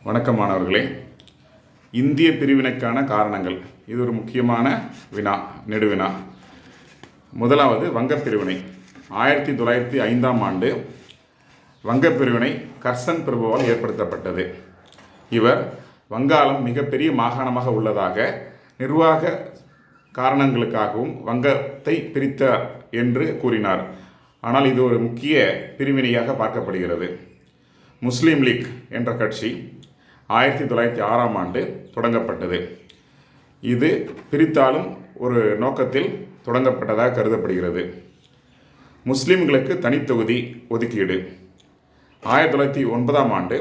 வணக்கம் மாணவர்களே. இந்திய பிரிவினைக்கான காரணங்கள். இது ஒரு முக்கியமான நெடுவினா. முதலாவது வங்கப் பிரிவினை. 1905ஆம் ஆண்டு வங்கப் பிரிவினை கர்சன் பிரபுவால் ஏற்படுத்தப்பட்டது. இவர் வங்காளம் மிகப்பெரிய மாகாணமாக உள்ளதாக நிர்வாக காரணங்களுக்காகவும் வங்கத்தை பிரித்தார் என்று கூறினார். ஆனால் இது ஒரு முக்கிய பிரிவினையாக பார்க்கப்படுகிறது. முஸ்லீம் லீக் என்ற கட்சி 1906ஆம் ஆண்டு தொடங்கப்பட்டது. இது பிரித்தாலும் ஒரு நோக்கத்தில் தொடங்கப்பட்டதாக கருதப்படுகிறது. முஸ்லீம்களுக்கு தனித்தொகுதி ஒதுக்கீடு. 1909ஆம் ஆண்டு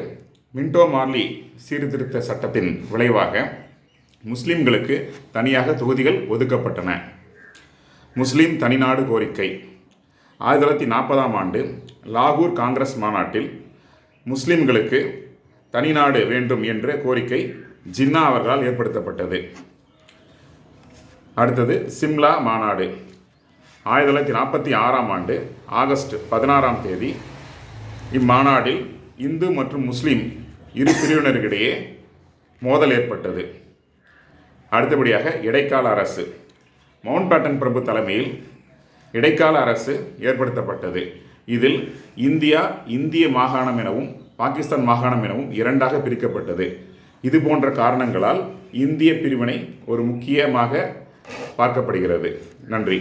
மின்டோ மார்லி சீர்திருத்த சட்டத்தின் விளைவாக முஸ்லீம்களுக்கு தனியாக தொகுதிகள் ஒதுக்கப்பட்டன. முஸ்லீம் தனிநாடு கோரிக்கை. 1940ஆம் ஆண்டு லாகூர் காங்கிரஸ் மாநாட்டில் முஸ்லீம்களுக்கு தனிநாடு வேண்டும் என்ற கோரிக்கை ஜின்னா அவர்களால் ஏற்படுத்தப்பட்டது. அடுத்தது சிம்லா மாநாடு. 1946ஆம் ஆண்டு ஆகஸ்ட் 16ஆம் தேதி இம்மாநாட்டில் இந்து மற்றும் முஸ்லீம் இரு பிரிவினருக்கிடையே மோதல் ஏற்பட்டது. அடுத்தபடியாக இடைக்கால அரசு. மவுண்ட் பேட்டன் பிரபு தலைமையில் இடைக்கால அரசு ஏற்படுத்தப்பட்டது. இதில் இந்திய மாகாணம் எனவும் பாகிஸ்தான் மாகாணம் எனவும் இரண்டாக பிரிக்கப்பட்டது. இது போன்ற காரணங்களால் இந்திய பிரிவினை ஒரு முக்கியமாக பார்க்கப்படுகிறது. நன்றி.